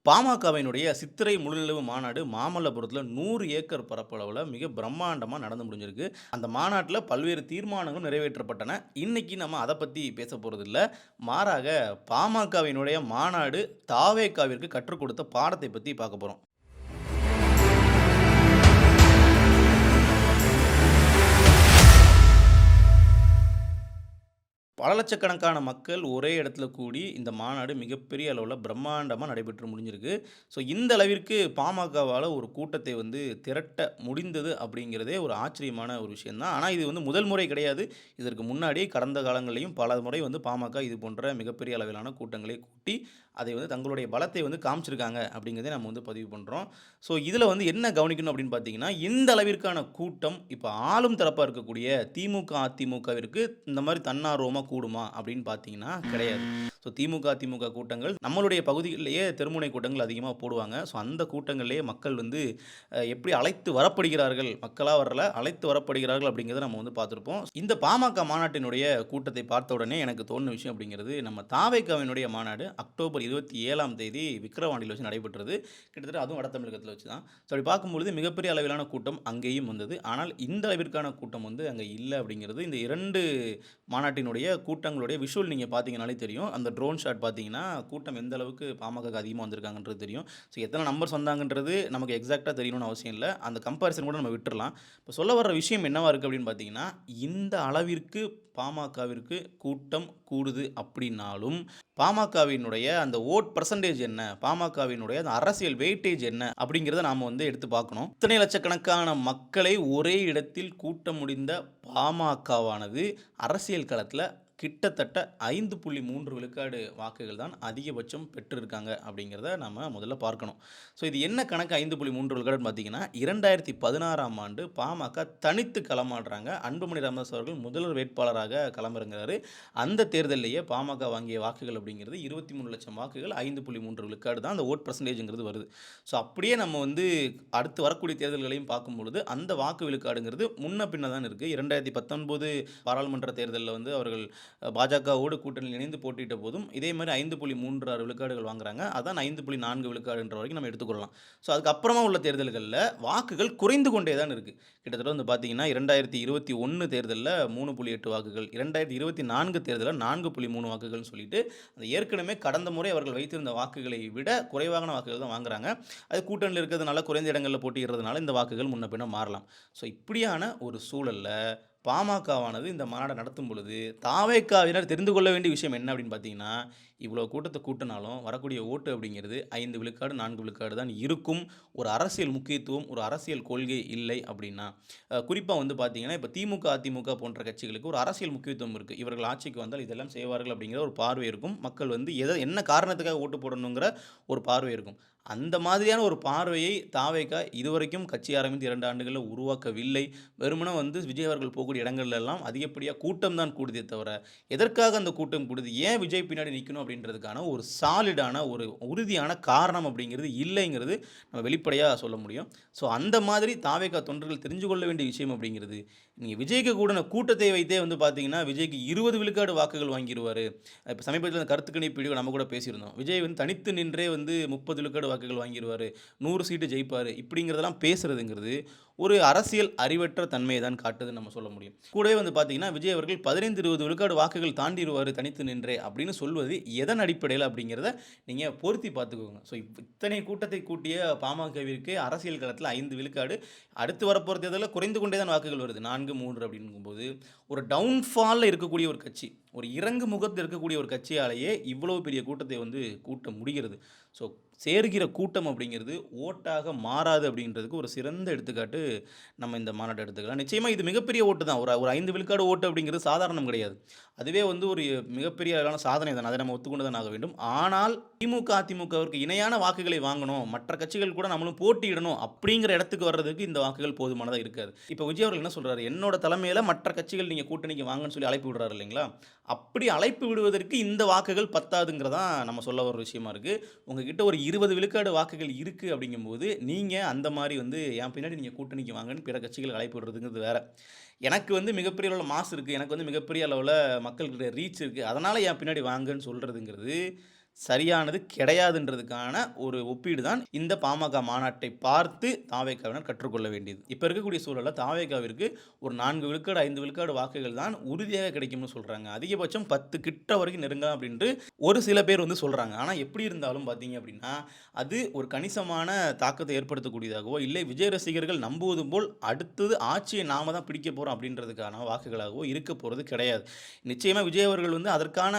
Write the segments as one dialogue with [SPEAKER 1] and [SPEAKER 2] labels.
[SPEAKER 1] பாமகவினுடைய சித்திரை முழுநிலவு மாநாடு மாமல்லபுரத்தில 100 ஏக்கர் பரப்பளவுல மிக பிரம்மாண்டமா நடந்து முடிஞ்சிருக்கு. அந்த மாநாட்டில பல்வேறு தீர்மானங்களும் நிறைவேற்றப்பட்டன. இன்னைக்கு நம்ம அத பத்தி பேசப் போறதில்ல. மாறாக பாமகவினுடைய மாநாடு தாவேகாவிற்கு கற்றுக் கொடுத்த பாடத்தை பத்தி பார்க்க போறோம். பல லட்சக்கணக்கான மக்கள் ஒரே இடத்துல கூடி இந்த மாநாடு மிகப்பெரிய அளவுல பிரம்மாண்டமா நடைபெற்று முடிஞ்சிருக்கு. ஸோ இந்த அளவிற்கு பாமகவால ஒரு கூட்டத்தை திரட்ட முடிந்தது அப்படிங்கிறதே ஒரு ஆச்சரியமான ஒரு விஷயம் தான். ஆனா இது முதல் முறை கிடையாது. இதற்கு முன்னாடி கடந்த காலங்கள்லயும் பல முறை பாமக இது போன்ற மிகப்பெரிய அளவிலான கூட்டங்களை கூட்டி, அதை தங்களுடைய பலத்தை காமிச்சிருக்காங்க அப்படிங்கிறதை நம்ம பதிவு பண்றோம். ஸோ இதில என்ன கவனிக்கணும் அப்படின்னு பார்த்தீங்கன்னா, இந்த அளவிற்கான கூட்டம் இப்ப ஆளும் தரப்பா இருக்கக்கூடிய திமுக, அதிமுகவிற்கு இந்த மாரி தன்னார்வமா கூடுமா அப்படின்னு பார்த்தீங்கன்னா கிடையாது. ஸோ திமுக, அதிமுக கூட்டங்கள் நம்மளுடைய பகுதிகளிலேயே தெருமுனை கூட்டங்கள் அதிகமா போடுவாங்க. ஸோ அந்த கூட்டங்கள்லேயே மக்கள் எப்படி அழைத்து வரப்படுகிறார்கள், மக்களா வரல, அழைத்து வரப்படுகிறார்கள் அப்படிங்கிறத நம்ம பார்த்துருப்போம். இந்த பாமக மாநாட்டினுடைய கூட்டத்தை பார்த்த உடனே எனக்கு தோணுன விஷயம் அப்படிங்கிறது, நம்ம தாவேகாவினுடைய மாநாடு அக்டோபர் 27ஆம் தேதி விக்கிரவாண்டியில வச்சு நடைபெற்றது. கிட்டத்தட்ட அதுவும் வட தமிழகத்தில வச்சு தான். ஸோ அப்படி பார்க்கும்பொழுது மிகப்பெரிய அளவிலான கூட்டம் அங்கேயும் வந்தது. ஆனால் இந்த அளவிற்கான கூட்டம் அங்க இல்ல அப்படிங்கிறது இந்த 2 மாநாட்டினுடைய கூட்டங்களுடைய விஷுவல் நீங்க பார்த்தீங்கனாலே தெரியும். அந்த ட்ரோன் ஷாட் பார்த்தீங்கன்னா, கூட்டம் எந்த அளவுக்கு பாமகக்கு அதிகமா வந்திருக்காங்கன்றது தெரியும். ஸோ எத்தனை நம்பர்ஸ் வந்தாங்கன்றது நமக்கு எக்ஸாக்ட்டா தெரியணும்னு அவசியம் இல்ல. அந்த கம்பேரிசன் கூட நம்ம விட்டுறலாம். இப்போ சொல்ல வர்ற விஷயம் என்னவா இருக்கு அப்படின்னு பார்த்தீங்கன்னா, இந்த அளவிற்கு பாமகவிற்கு கூட்டம் கூடுது அப்படின்னாலும், பாமகவினுடைய அந்த வோட் பெர்சன்டேஜ் என்ன? பாமகவினுடைய அந்த அரசியல் வெயிட்டேஜ் என்ன? அப்படிங்கிறத நாம எடுத்து பார்க்கணும். இத்தனை லட்சக்கணக்கான மக்களை ஒரே இடத்தில் கூட்ட முடிந்த பாமகவானது அரசியல் களத்தில கிட்டத்தட்ட 5.3 விழுக்காடு வாக்குகள் தான் அதிகபட்சம் பெற்றிருக்காங்க அப்படிங்கிறத நம்ம முதல்ல பார்க்கணும். ஸோ இது என்ன கணக்கு 5.3 விழுக்காடுன்னு பார்த்தீங்கன்னா, 2016ஆம் ஆண்டு பாமக தனித்து களமாடுறாங்க. அன்புமணி ராமதாஸ் அவர்கள் முதல்வர் வேட்பாளராக களமிறங்குறாரு. அந்த தேர்தலிலேயே பாமக வாங்கிய வாக்குகள் அப்படிங்கிறது 23 லட்சம் வாக்குகள், 5.3 விழுக்காடு தான் அந்த வோட் பெர்சன்டேஜ்ங்கிறது வருது. ஸோ அப்படியே நம்ம அடுத்து வரக்கூடிய தேர்தல்களையும் பார்க்கும்பொழுது அந்த வாக்கு விழுக்காடுங்கிறது முன்ன பின்ன தான் இருக்கு. 2019 பாராளுமன்ற தேர்தலில் அவர்கள் பாஜகவோடு கூட்டணியில் இணைந்து போட்டியிட்ட போதும் இதே மாதிரி 5.36 விழுக்காடுகள் வாங்குறாங்க. அதான் 5.4 விழுக்காடுன்ற வரைக்கும் நம்ம எடுத்துக்கொள்ளலாம். ஸோ அதுக்கப்புறமா உள்ள தேர்தல்களில் வாக்குகள் குறைந்து கொண்டே தான் இருக்கு. கிட்டத்தட்ட பார்த்தீங்கன்னா 2021 தேர்தலில் 3.8 வாக்குகள், 2024 தேர்தலில் 4.3 வாக்குகள்னு சொல்லிட்டு அந்த ஏற்கனவே கடந்த முறை அவர்கள் வைத்திருந்த வாக்குகளை விட குறைவான வாக்குகள் தான் வாங்குறாங்க. அது கூட்டணியில் இருக்கிறதுனால, குறைந்த இடங்களில் போட்டியிடுறதுனால இந்த வாக்குகள் முன்ன பின்ன மாறலாம். ஸோ இப்படியான ஒரு சூழல்ல பாமகவானது இந்த மாநாட்டை நடத்தும் பொழுது, தாவேகாவினர் தெரிந்து கொள்ள வேண்டிய விஷயம் என்ன அப்படின்னு பார்த்தீங்கன்னா, இவ்வளோ கூட்டத்தை கூட்டினாலும் வரக்கூடிய ஓட்டு அப்படிங்கிறது 5 விழுக்காடு, 4 விழுக்காடு தான் இருக்கும். ஒரு அரசியல் முக்கியத்துவம், ஒரு அரசியல் கொள்கை இல்லை அப்படின்னா, குறிப்பா பார்த்தீங்கன்னா, இப்போ திமுக, அதிமுக போன்ற கட்சிகளுக்கு ஒரு அரசியல் முக்கியத்துவம் இருக்கு. இவர்கள் ஆட்சிக்கு வந்தால் இதெல்லாம் செய்வார்கள் அப்படிங்கிற ஒரு பார்வை இருக்கும். மக்கள் என்ன காரணத்துக்காக ஓட்டு போடணுங்கிற ஒரு பார்வை இருக்கும். அந்த மாதிரியான ஒரு பார்வையை தாவேகா இதுவரைக்கும் கட்சி ஆரம்பித்து 2 ஆண்டுகள்ல உருவாக்கவில்லை. வெறுமனே விஜய் அவர்கள் போகக்கூடிய இடங்கள்ல எல்லாம் அதிகப்படியா கூட்டம் தான் கூடுதே தவிர, எதற்காக அந்த கூட்டம் கூடுது? ஏன் விஜய் பின்னாடி நிக்கணும் அப்படின்றதுக்கான ஒரு சாலிடான, ஒரு உறுதியான காரணம் அப்படிங்கிறது இல்லைங்கிறது நம்ம வெளிப்படையா சொல்ல முடியும். ஸோ அந்த மாதிரி தாவேகா தொண்டர்கள் தெரிஞ்சு கொள்ள வேண்டிய விஷயம் அப்படிங்கிறது, நீங்க விஜய்க்கு கூடின கூட்டத்தை வைத்தே பார்த்தீங்கன்னா, விஜய்க்கு 20 விழுக்காடு வாக்குகள் வாங்கிருவாரு. இப்ப சமீபத்தில அந்த கருத்து கணிப்பு வீடியோ நம்ம கூட பேசியிருந்தோம். விஜய் தனித்து நின்றே 30 விழுக்காடு வாக்குகள் வாங்கிருவாரு. 100 சீட்டு ஜெயிப்பாரு. இப்படிங்கிறதெல்லாம் பேசுறதுங்கிறது ஒரு அரசியல் அறிவற்ற தன்மையை தான் காட்டுதுன்னு நம்ம சொல்ல முடியும். கூடவே பார்த்தீங்கன்னா, விஜய் அவர்கள் 15, 20 விழுக்காடு வாக்குகள் தாண்டிருவாரு தனித்து நின்றே அப்படின்னு சொல்வது எதன் அடிப்படையில அப்படிங்கிறத நீங்க பொருத்தி பார்த்துக்கோங்க. ஸோ இத்தனை கூட்டத்தை கூட்டிய பாமகவிற்கு அரசியல் களத்தில 5 விழுக்காடு, அடுத்து வரப்போற தேர்தலில் குறைந்து கொண்டே தான் வாக்குகள் வருது. 4, 3 அப்படிங்கும்போது ஒரு டவுன்ஃபால்ல இருக்கக்கூடிய ஒரு கட்சி, ஒரு இறங்கு முகத்தில் இருக்கக்கூடிய ஒரு கட்சியாலேயே இவ்வளவு பெரிய கூட்டத்தை கூட்ட முடிகிறது. ஸோ சேர்கிற கூட்டம் அப்படிங்கிறது ஓட்டாக மாறாது அப்படின்றதுக்கு ஒரு சிறந்த எடுத்துக்காட்டு நம்ம இந்த மாநாட்டை எடுத்துக்கலாம். நிச்சயமா இது மிகப்பெரிய ஓட்டு தான். ஒரு 5 விழுக்காடு ஓட்டு அப்படிங்கிறது சாதாரணம் கிடையாது. அதுவே ஒரு மிகப்பெரிய அளவிலான சாதனை தான். அதை நம்ம ஒத்துக்கொண்டு தான் ஆக வேண்டும். ஆனால் திமுக, அதிமுகவிற்கு இணையான வாக்குகளை வாங்கணும், மற்ற கட்சிகள் கூட நம்மளும் போட்டியிடணும் அப்படிங்கிற இடத்துக்கு வர்றதுக்கு இந்த வாக்குகள் போதுமானதா இருக்காது. இப்போ விஜய் அவர்கள் என்ன சொல்றாரு? என்னோட தலைமையில மற்ற கட்சிகள் நீங்க கூட்டணிக்கு வாங்கன்னு சொல்லி அழைப்பு விடுறாரு இல்லைங்களா? அப்படி அழைப்பு விடுவதற்கு இந்த வாக்குகள் பத்தாதுங்கிறதா நம்ம சொல்ல வர விஷயமா இருக்கு. உங்ககிட்ட ஒரு 20 விழுக்காடு வாக்குகள் இருக்கு அப்படிங்கும்போது, நீங்க அந்த மாரி என் பின்னாடி நீங்க கூட்டணிக்கு வாங்கன்னு பிற கட்சிகள் அழைப்பு விடுறதுங்கிறது வேற. எனக்கு மிகப்பெரிய அளவுல மாஸ் இருக்கு. எனக்கு மிகப்பெரிய அளவுல மக்கள்கிட்ட ரீச் இருக்கு. அதனால என் பின்னாடி வாங்கன்னு சொல்றதுங்கிறது சரியானது கிடையாதுன்றதுக்கான ஒரு ஒப்பீடு தான் இந்த பாமக மாநாட்டை பார்த்து தாவேகாவினர் கற்றுக்கொள்ள வேண்டியது. இப்ப இருக்கக்கூடிய சூழல்ல தாவேகாவிற்கு ஒரு 4 விழுக்காடு, 5 விழுக்காடு வாக்குகள் தான் உறுதியாக கிடைக்கும்னு சொல்றாங்க. அதிகபட்சம் 10 கிட்ட வரைக்கும் நெருங்கலாம் அப்படின்ட்டு ஒரு சில பேர் வந்து சொல்றாங்க. ஆனா எப்படி இருந்தாலும் பார்த்தீங்க அப்படின்னா, அது ஒரு கணிசமான தாக்கத்தை ஏற்படுத்தக்கூடியதாகவோ, இல்லை விஜய் ரசிகர்கள் நம்புவது போல் அடுத்தது ஆட்சியை நாம தான் பிடிக்க போறோம் அப்படின்றதுக்கான வாக்குகளாகவோ இருக்க போறது கிடையாது. நிச்சயமா விஜய் அவர்கள் வந்து அதற்கான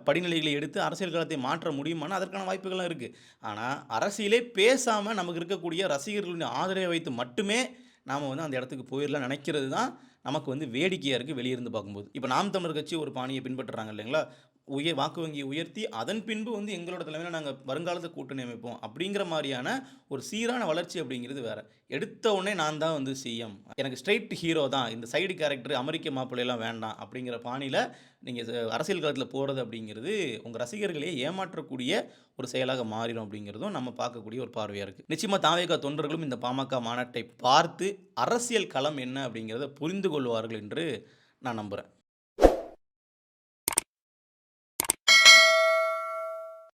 [SPEAKER 1] படிநிலைகளை எடுத்து அரசியல் களத்தை மாற்ற முடியுமானா, அதற்கான வாய்ப்புகள்லாம் இருக்கு. ஆனா, அரசியலே பேசாம நமக்கு இருக்கக்கூடிய ரசிகர்களின் ஆதரவை வைத்து மட்டுமே நாம வந்து அந்த இடத்துக்கு போயிரலாம்னு நெனைக்கிறது தான் நமக்கு வந்து வேடிக்கையா இருக்கு வெளியிருந்து பார்க்கும்போது. இப்ப நாம் தமிழர் கட்சி ஒரு பாணிய பின்பற்றுறாங்க இல்லைங்களா? வாக்கு வங்கியை உயர்த்தி அதன் பின்பு வந்து எங்களோட தலைமையில நாங்க வருங்காலத்துல கூட்டணி அமைப்போம். அப்படிங்கிற மாரியான ஒரு சீரான வளர்ச்சி அப்படிங்கிறது வேற. எடுத்த உடனே நான் தான் வந்து சிஎம். எனக்கு ஸ்ட்ரெய்ட் ஹீரோ தான். இந்த சைடு கேரக்டர் அமெரிக்க மாப்பிள்ளைலாம் வேண்டாம். அப்படிங்கிற பாணியில நீங்க அரசியல் களத்துல போறது அப்படிங்கிறது உங்க ரசிகர்களே ஏமாற்றக்கூடிய ஒரு செயலாக மாறிரும் அப்படிங்கிறதும் நம்ம பார்க்கக்கூடிய ஒரு பார்வையா இருக்கு. நிச்சயமா தாவேகா தொண்டர்களும் இந்த பாமக மாநாட்டை பார்த்து அரசியல் களம் என்ன அப்படிங்கிறத புரிந்து கொள்வார்கள் என்று நான் நம்புறேன்.